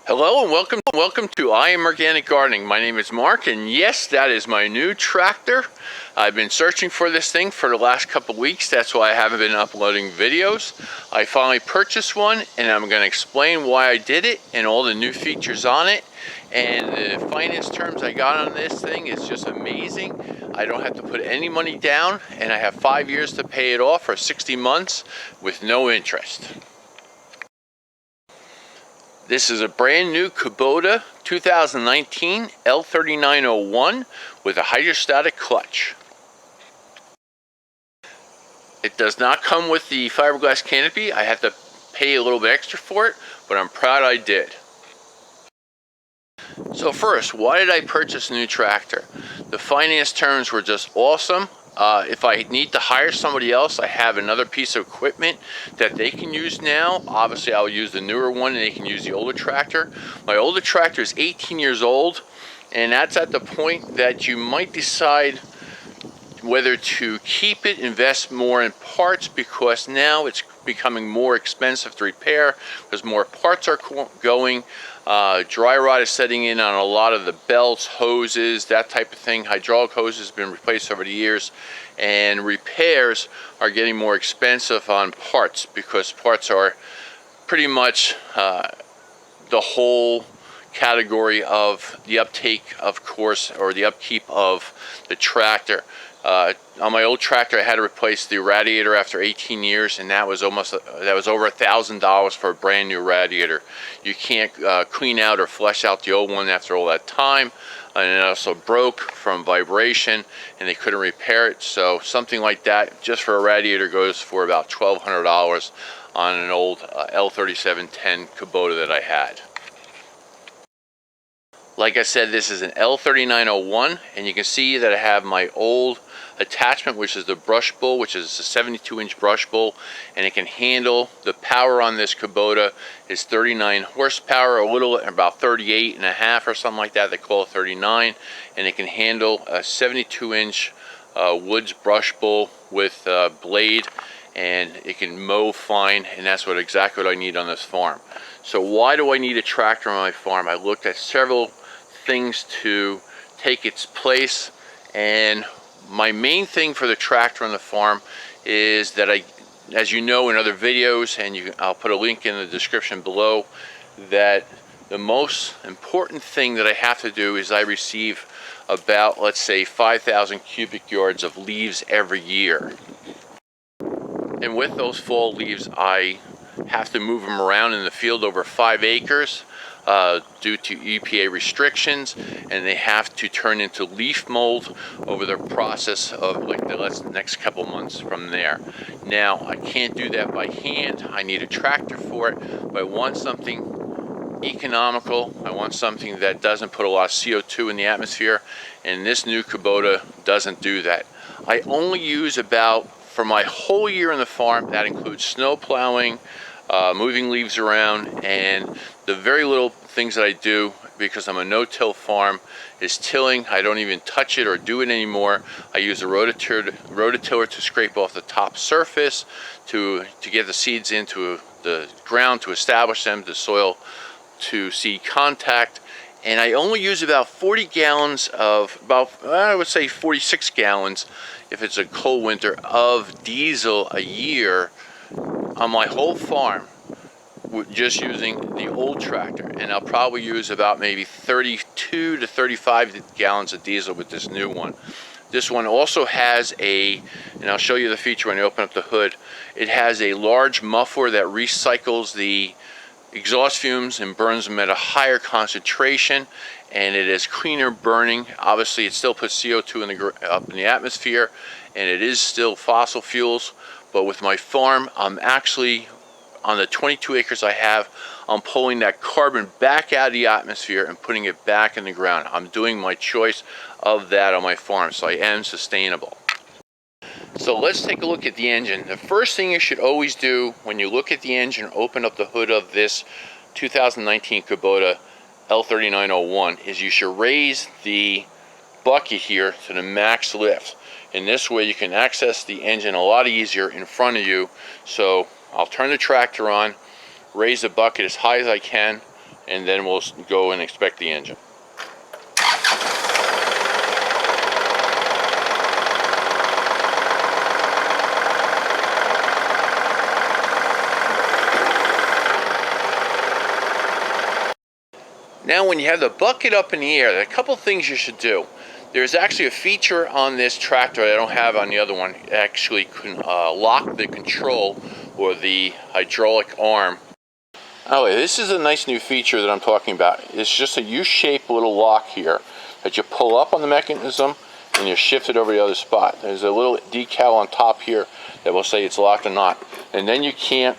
Hello and welcome to I Am Organic Gardening. My name is Mark, and yes, that is my new tractor. I've been searching for this thing for the last couple weeks. That's why I haven't been uploading videos. I finally purchased one, and I'm going to explain why I did it and all the new features on it. And the finance terms I got on this thing is just amazing. I don't have to put any money down, and I have 5 years to pay it off, or 60 months with no interest. This is a brand new Kubota 2019 L3901 with a hydrostatic clutch. It does not come with the fiberglass canopy. I have to pay a little bit extra for it, but I'm proud I did. So first, why did I purchase a new tractor? The finance terms were just awesome. If I need to hire somebody else, I have another piece of equipment that they can use now. Obviously, I'll use the newer one and they can use the older tractor. My older tractor is 18 years old, and that's at the point that you might decide whether to keep it, invest more in parts, because now it's becoming more expensive to repair because more parts are going. Dry rot is setting in on a lot of the belts, hoses, that type of thing. Hydraulic hoses have been replaced over the years, and repairs are getting more expensive on parts because parts are pretty much the whole category of the uptake, of course, or the upkeep of the tractor. On my old tractor, I had to replace the radiator after 18 years, and that was over $1,000 for a brand new radiator. You can't clean out or flush out the old one after all that time, and it also broke from vibration, and they couldn't repair it. So something like that, just for a radiator, goes for about $1,200 on an old L3710 Kubota that I had. Like I said, this is an L3901, and you can see that I have my old attachment, which is the brush bowl, which is a 72-inch brush bowl, and it can handle the power on this Kubota is 39 horsepower, a little, about 38 and a half or something like that. They call it 39, and it can handle a 72-inch woods brush bowl with blade, and it can mow fine, and that's exactly what I need on this farm. So why do I need a tractor on my farm? I looked at several things to take its place, and my main thing for the tractor on the farm is that as you know in other videos, and I'll put a link in the description below, that the most important thing that I have to do is I receive about, let's say, 5,000 cubic yards of leaves every year. And with those fall leaves, I have to move them around in the field over 5 acres due to EPA restrictions, and they have to turn into leaf mold over the process of like the next couple months from there. Now, I can't do that by hand. I need a tractor for it, but I want something economical. I want something that doesn't put a lot of CO2 in the atmosphere, and this new Kubota doesn't do that. I only use for my whole year on the farm, that includes snow plowing, moving leaves around, and the very little things that I do, because I'm a no-till farm, is tilling. I don't even touch it or do it anymore. I use a rototiller to scrape off the top surface to get the seeds into the ground, to establish them, the soil to seed contact. And I only use about 40 gallons of, I would say 46 gallons if it's a cold winter, of diesel a year on my whole farm, just using the old tractor. And I'll probably use about maybe 32 to 35 gallons of diesel with this new one. This one also has and I'll show you the feature when you open up the hood, it has a large muffler that recycles the exhaust fumes and burns them at a higher concentration, and it is cleaner burning. Obviously, it still puts CO2 up in the atmosphere, and it is still fossil fuels. But with my farm, I'm actually, on the 22 acres I have, I'm pulling that carbon back out of the atmosphere and putting it back in the ground. I'm doing my choice of that on my farm, so I am sustainable. So let's take a look at the engine. The first thing you should always do when you look at the engine, open up the hood of this 2019 Kubota L3901, is you should raise the bucket here to the max lift. In this way you can access the engine a lot easier in front of you. So I'll turn the tractor on, raise the bucket as high as I can, and then we'll go and inspect the engine. Now when you have the bucket up in the air, there are a couple things you should do. There's actually a feature on this tractor that I don't have on the other one. It actually can lock the control or the hydraulic arm. Oh, this is a nice new feature that I'm talking about. It's just a U-shaped little lock here that you pull up on the mechanism and you shift it over the other spot. There's a little decal on top here that will say it's locked or not. And then you can't,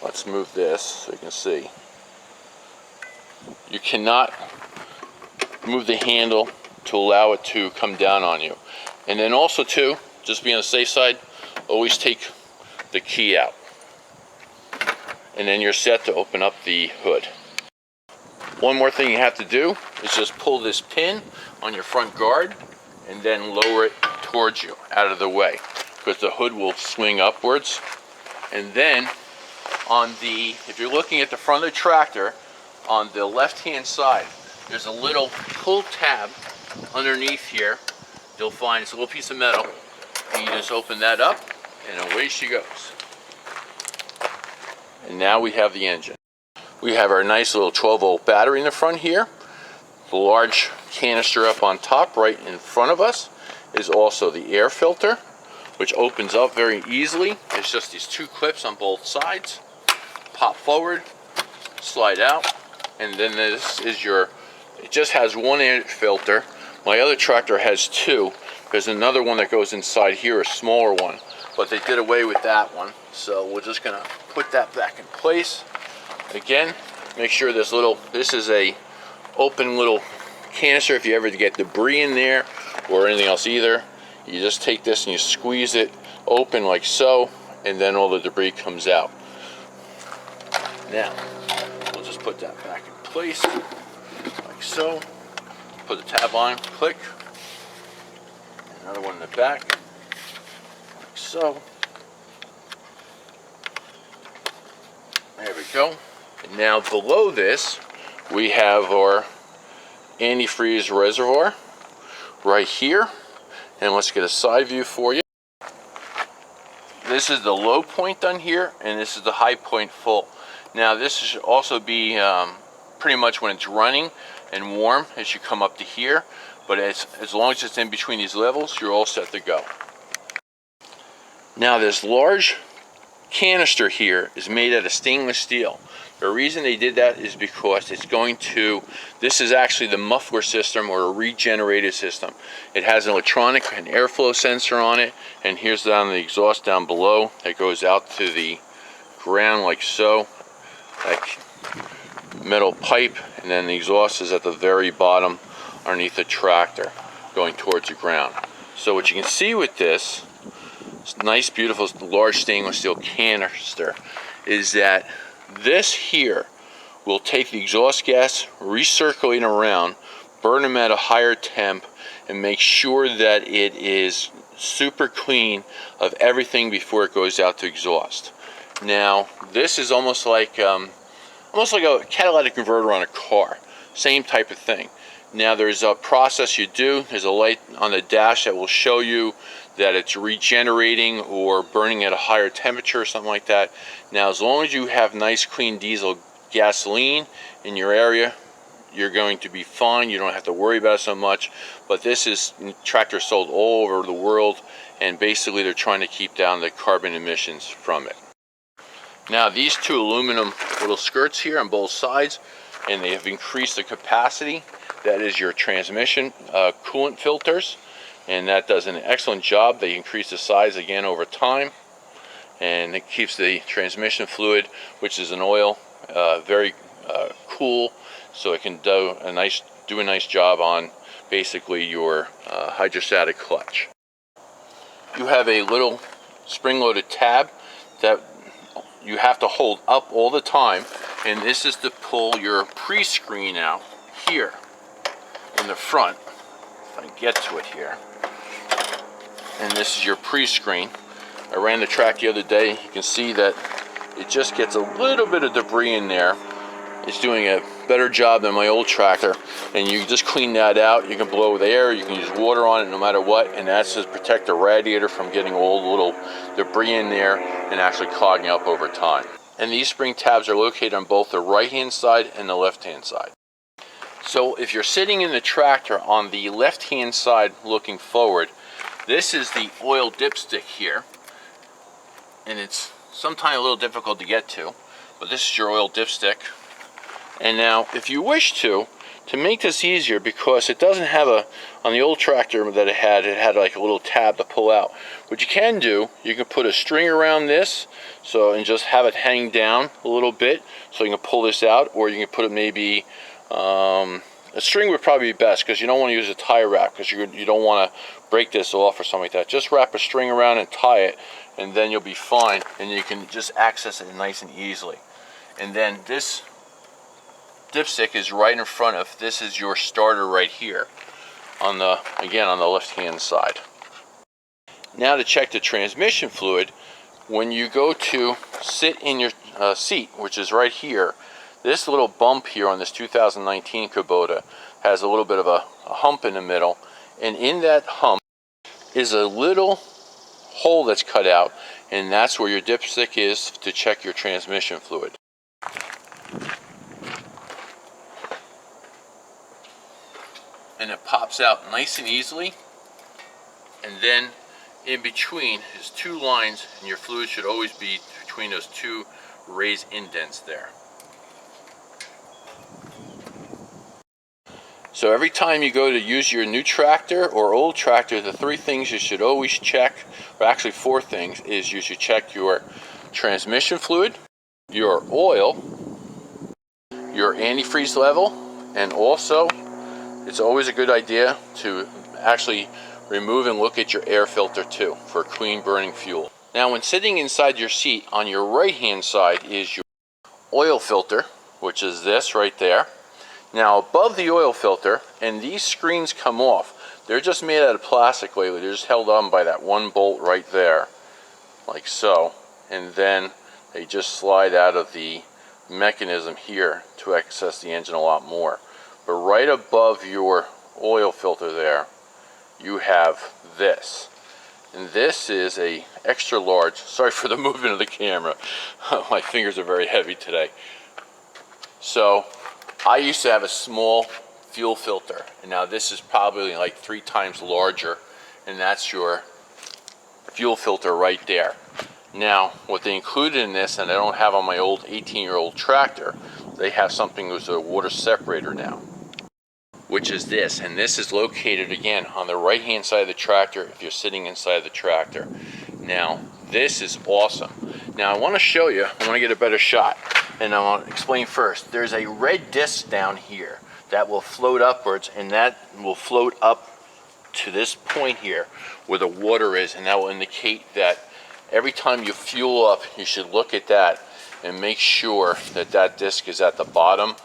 let's move this so you can see. You cannot move the handle to allow it to come down on you. And then also too, just be on the safe side, always take the key out. And then you're set to open up the hood. One more thing you have to do is just pull this pin on your front guard and then lower it towards you, out of the way, because the hood will swing upwards. And then on the, if you're looking at the front of the tractor, on the left-hand side, there's a little pull tab underneath here. You'll find it's a little piece of metal. And you just open that up, and away she goes. And now we have the engine. We have our nice little 12-volt battery in the front here. The large canister up on top right in front of us is also the air filter, which opens up very easily. It's just these two clips on both sides. Pop forward, slide out, and then this is your, it just has one air filter. My other tractor has two. There's another one that goes inside here, a smaller one, but they did away with that one. So we're just gonna put that back in place. Again, make sure this is a open little canister. If you ever get debris in there or anything else either, you just take this and you squeeze it open like so, and then all the debris comes out. Now, we'll just put that back in place like so. Put the tab on, click. Another one in the back, like so. There we go. And now below this, we have our Antifreeze Reservoir right here. And let's get a side view for you. This is the low point on here, and this is the high point full. Now this should also be pretty much when it's running and warm, it should come up to here. But as long as it's in between these levels, you're all set to go. Now this large canister here is made out of stainless steel. The reason they did that is because it's going to, this is actually the muffler system or a regenerated system. It has an electronic and airflow sensor on it, and here's down the exhaust down below that goes out to the ground like so, like metal pipe, and then the exhaust is at the very bottom underneath the tractor going towards the ground. So what you can see with this nice beautiful large stainless steel canister is that this here will take the exhaust gas, recirculate around, burn them at a higher temp, and make sure that it is super clean of everything before it goes out to exhaust. Now this is almost like a catalytic converter on a car, same type of thing. Now there's a process you do. There's a light on the dash that will show you that it's regenerating or burning at a higher temperature or something like that. Now as long as you have nice clean diesel gasoline in your area, you're going to be fine. You don't have to worry about it so much. But this is tractors sold all over the world, and basically they're trying to keep down the carbon emissions from it. Now these two aluminum little skirts here on both sides, and they have increased the capacity. That is your transmission coolant filters, and that does an excellent job. They increase the size again over time, and it keeps the transmission fluid, which is an oil, very cool, so it can do a nice job on basically your hydrostatic clutch. You have a little spring-loaded tab that you have to hold up all the time, and this is to pull your pre-screen out here in the front. If I can get to it here. And this is your pre-screen. I ran the track the other day. You can see that it just gets a little bit of debris in there. It's doing a better job than my old tractor, and you just clean that out. You can blow with air, you can use water on it no matter what, and that's to protect the radiator from getting all the little debris in there and actually clogging up over time. And these spring tabs are located on both the right hand side and the left hand side. So if you're sitting in the tractor on the left hand side looking forward, this is the oil dipstick here, and it's sometimes a little difficult to get to, but this is your oil dipstick. And now if you wish to make this easier, because it doesn't have on the old tractor that it had like a little tab to pull out. What you can do, you can put a string around this, and just have it hang down a little bit so you can pull this out, or you can put it maybe, a string would probably be best, because you don't want to use a tie wrap, because you don't want to break this off or something like that. Just wrap a string around and tie it, and then you'll be fine, and you can just access it nice and easily. And then this dipstick is right in front of, this is your starter right here on the, again, on the left hand side. Now to check the transmission fluid, when you go to sit in your seat, which is right here, this little bump here on this 2019 Kubota has a little bit of a hump in the middle, and in that hump is a little hole that's cut out, and that's where your dipstick is to check your transmission fluid. And it pops out nice and easily, and then in between is two lines, and your fluid should always be between those two raised indents there. So every time you go to use your new tractor or old tractor, the three things you should always check, or actually four things, is you should check your transmission fluid, your oil, your antifreeze level, and also it's always a good idea to actually remove and look at your air filter too for clean burning fuel. Now when sitting inside your seat, on your right hand side is your oil filter, which is this right there. Now above the oil filter, and these screens come off, they're just made out of plastic lately, they're just held on by that one bolt right there, like so, and then they just slide out of the mechanism here to access the engine a lot more. But right above your oil filter there, you have this. And this is a extra large, sorry for the movement of the camera, my fingers are very heavy today. So I used to have a small fuel filter, and now this is probably like 3 times larger, and that's your fuel filter right there. Now what they included in this, and I don't have on my old 18-year-old tractor, they have something that's a water separator now, which is this, and this is located again on the right hand side of the tractor if you're sitting inside the tractor. Now this is awesome. Now I want to show you, I want to get a better shot, and I want to explain first. There's a red disc down here that will float upwards, and that will float up to this point here where the water is, and that will indicate that every time you fuel up, you should look at that and make sure that that disc is at the bottom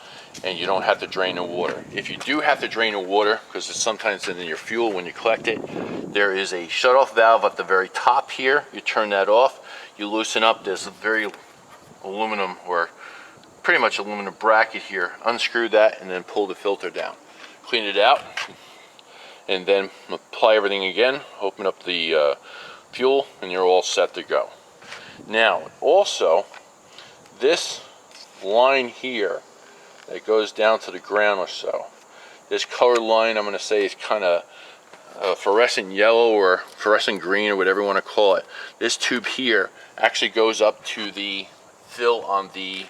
and you don't have to drain the water. If you do have to drain the water, because it's sometimes in your fuel when you collect it, there is a shut-off valve at the very top here. You turn that off, you loosen up this very aluminum, or pretty much aluminum bracket here, unscrew that, and then pull the filter down. Clean it out, and then apply everything again, open up the fuel, and you're all set to go. Now, also, this line here that goes down to the ground or so, this colored line, I'm going to say, is kind of fluorescent yellow or fluorescent green or whatever you want to call it. This tube here actually goes up to the fill on the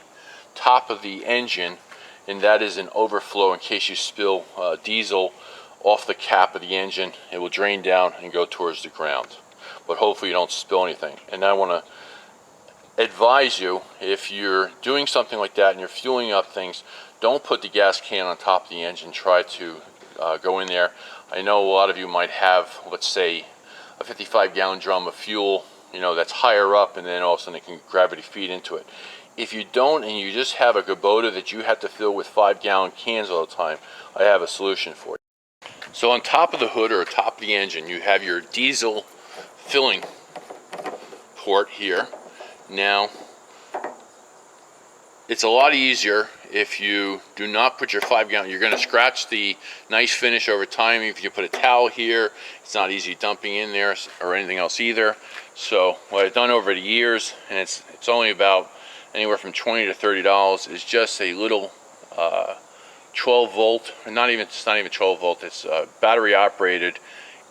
top of the engine, and that is an overflow in case you spill diesel off the cap of the engine. It will drain down and go towards the ground, but hopefully you don't spill anything. And I want to advise you, if you're doing something like that and you're fueling up things, don't put the gas can on top of the engine. Try to go in there. I know a lot of you might have, let's say, a 55-gallon drum of fuel, you know, that's higher up, and then all of a sudden it can gravity feed into it. If you don't, and you just have a Kubota that you have to fill with 5-gallon cans all the time, I have a solution for you. So on top of the hood, or top of the engine, you have your diesel filling port here. Now, It's a lot easier if you do not put your 5-gallon. You're going to scratch the nice finish over time. If you put a towel here, it's not easy dumping in there or anything else either. So what I've done over the years, and it's only about anywhere from $20 to $30, is just a little 12 volt, it's not even 12 volt, it's battery operated,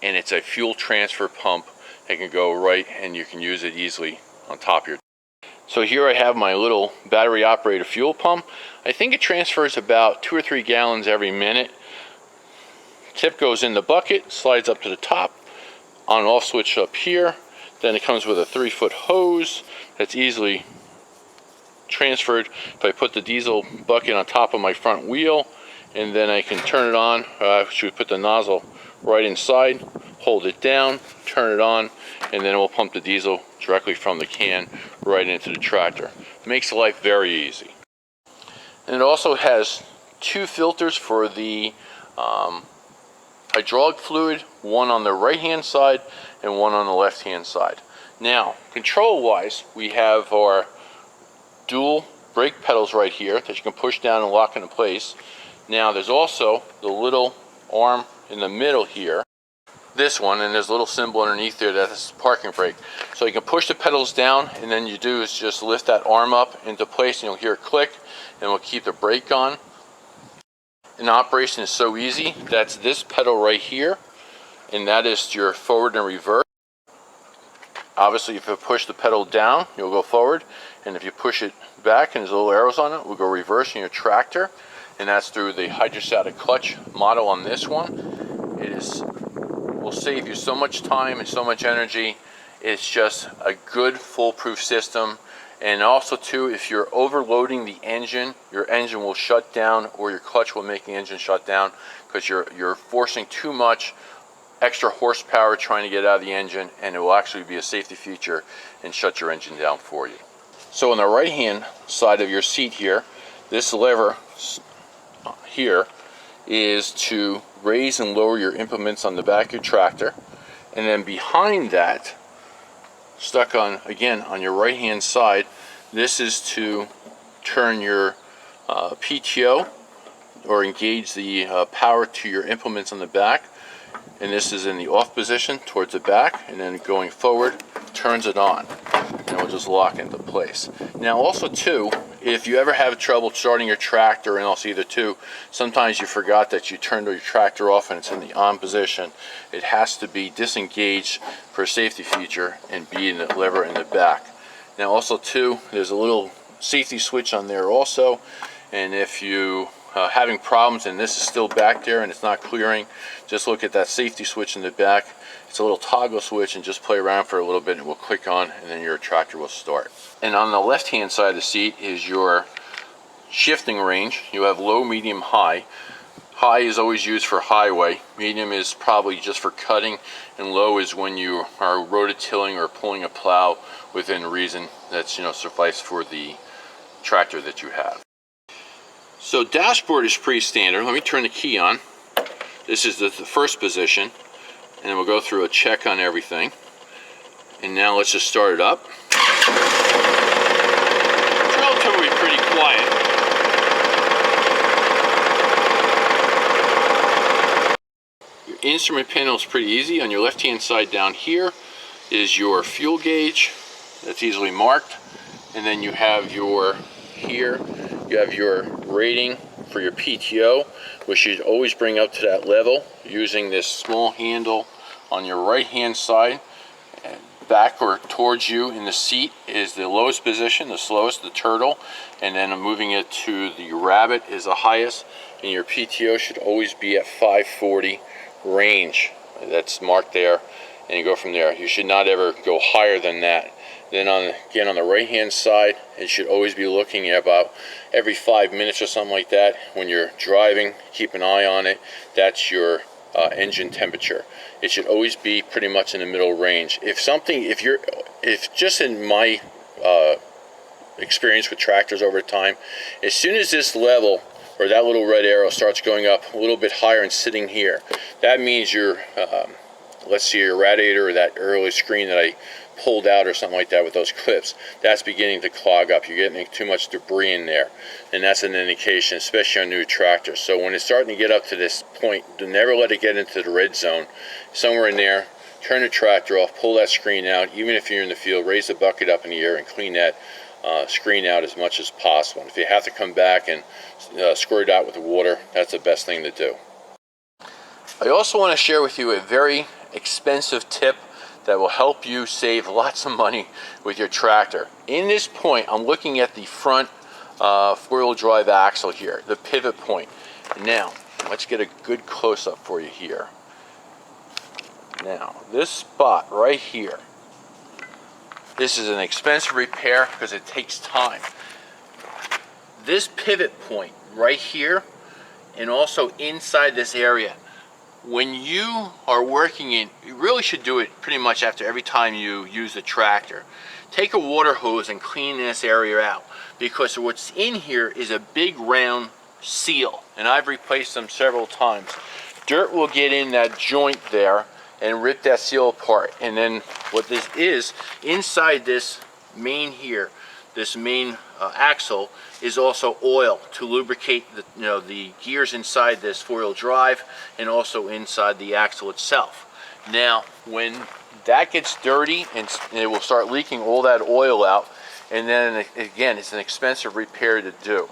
and it's a fuel transfer pump that can go right, and you can use it easily on top of your. So here I have my little battery operated fuel pump. I think it transfers about 2 or 3 gallons every minute. Tip goes in the bucket, slides up to the top, on and off switch up here. Then it comes with a 3-foot hose that's easily transferred. If I put the diesel bucket on top of my front wheel, and then I can turn it on, should put the nozzle right inside, hold it down, turn it on, and then it will pump the diesel directly from the can right into the tractor. It makes life very easy. And it also has 2 filters for the hydraulic fluid, one on the right hand side and one on the left hand side. Now, control wise, we have our dual brake pedals right here that you can push down and lock into place. Now there's also the little arm in the middle here, this one, and there's a little symbol underneath there that's parking brake. So you can push the pedals down, and then you do is just lift that arm up into place, and you'll hear it click, and we'll keep the brake on. And operation is so easy. That's this pedal right here, and that is your forward and reverse. Obviously, if you push the pedal down, you'll go forward, and if you push it back and there's little arrows on it, we'll go reverse in your tractor. And that's through the Hydrostatic Clutch model on this one. It will save you so much time and so much energy. It's just a good foolproof system. And also too, if you're overloading the engine, your engine will shut down, or your clutch will make the engine shut down, because you're forcing too much extra horsepower trying to get out of the engine, and it will actually be a safety feature and shut your engine down for you. So on the right hand side of your seat here, this lever here is to raise and lower your implements on the back of your tractor. And then behind that, stuck on, again, on your right hand side, this is to turn your PTO, or engage the power to your implements on the back. And this is in the off position towards the back, and then going forward turns it on, and it will just lock into place. Now also too, if you ever have trouble starting your tractor, and also either too, sometimes you forgot that you turned your tractor off and it's in the on position, it has to be disengaged for a safety feature and be in the lever in the back. Now also too, there's a little safety switch on there also, and if you having problems and this is still back there and it's not clearing, just look at that safety switch in the back. It's a little toggle switch, and just play around for a little bit and it will click on, and then your tractor will start. And on the left hand side of the seat is your shifting range. You have low, medium, high. High is always used for highway. Medium is probably just for cutting, and low is when you are rototilling or pulling a plow within reason. That's, suffice for the tractor that you have. So dashboard is pretty standard. Let me turn the key on. This is the first position, and then we'll go through a check on everything. And now let's just start it up. It's relatively pretty quiet. Your instrument panel is pretty easy. On your left hand side down here is your fuel gauge. That's easily marked. And then you have your, here, you have your rating for your PTO, which you always bring up to that level using this small handle on your right hand side. And back or towards you in the seat is the lowest position, the slowest, the turtle, and then moving it to the rabbit is the highest, and your PTO should always be at 540 range. That's marked there, and you go from there. You should not ever go higher than that. Then again on the right hand side, it should always be looking at about every 5 minutes or something like that. When you're driving, keep an eye on it. That's your engine temperature. It should always be pretty much in the middle range. If just in my experience with tractors over time, as soon as this level or that little red arrow starts going up a little bit higher and sitting here, that means your let's see, your radiator, or that early screen that I pulled out or something like that with those clips, that's beginning to clog up. You're getting too much debris in there, and that's an indication, especially on new tractors. So when it's starting to get up to this point, never let it get into the red zone. Somewhere in there, turn the tractor off, pull that screen out. Even if you're in the field, raise the bucket up in the air and clean that screen out as much as possible. And if you have to come back and squirt it out with the water, that's the best thing to do. I also want to share with you a very expensive tip that will help you save lots of money with your tractor. In this point, I'm looking at the front four-wheel drive axle here, the pivot point. Now, let's get a good close-up for you here. Now, this spot right here, this is an expensive repair because it takes time. This pivot point right here, and also inside this area, when you are working in, you really should do it pretty much after every time you use the tractor. Take a water hose and clean this area out, because what's in here is a big round seal, and I've replaced them several times. Dirt will get in that joint there and rip that seal apart. And then what this is, inside this main here, this main axle, is also oil to lubricate the, the gears inside this four-wheel drive, and also inside the axle itself. Now, when that gets dirty, and it will start leaking all that oil out, and then again, it's an expensive repair to do.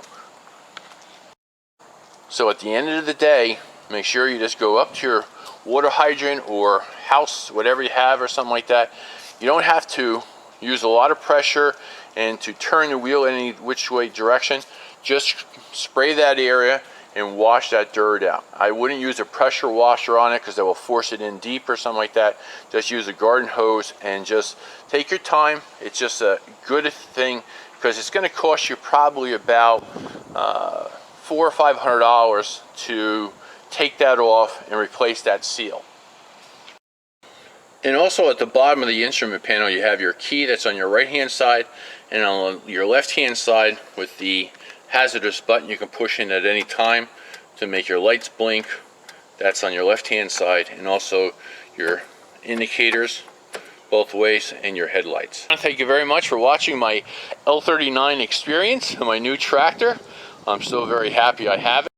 So at the end of the day, make sure you just go up to your water hydrant or house, whatever you have or something like that. You don't have to use a lot of pressure and to turn the wheel any which way direction. Just spray that area and wash that dirt out. I wouldn't use a pressure washer on it because that will force it in deep or something like that. Just use a garden hose and just take your time. It's just a good thing because it's going to cost you probably about $400 or $500 to take that off and replace that seal. And also at the bottom of the instrument panel, you have your key that's on your right hand side, and on your left hand side with the hazardous button you can push in at any time to make your lights blink. That's on your left hand side, and also your indicators both ways and your headlights. Thank you very much for watching my L39 experience, my new tractor. I'm still very happy I have it.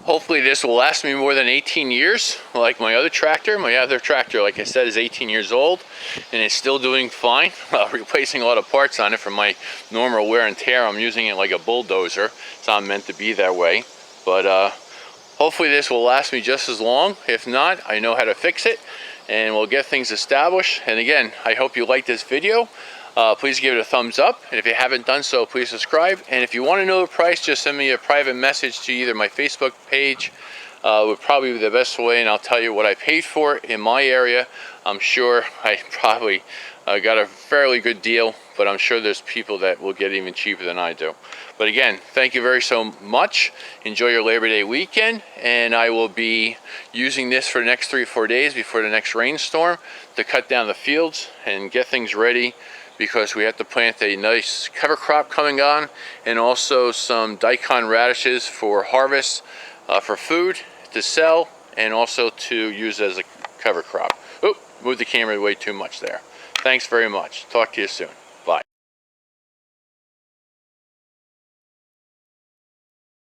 Hopefully this will last me more than 18 years, like my other tractor. My other tractor, like I said, is 18 years old, and it's still doing fine. Replacing a lot of parts on it from my normal wear and tear. I'm using it like a bulldozer. It's not meant to be that way. But hopefully this will last me just as long. If not, I know how to fix it, and we'll get things established. And again, I hope you like this video. Please give it a thumbs up, and if you haven't done so, please subscribe. And if you want to know the price, just send me a private message to either my Facebook page, would probably be the best way, and I'll tell you what I paid for it in my area. I'm sure I probably got a fairly good deal, but I'm sure there's people that will get even cheaper than I do. But again, thank you very so much. Enjoy your Labor Day weekend, and I will be using this for the next 3 or 4 days before the next rainstorm to cut down the fields and get things ready, because we have to plant a nice cover crop coming on, and also some daikon radishes for harvest, for food, to sell, and also to use as a cover crop. Oop, moved the camera way too much there. Thanks very much. Talk to you soon.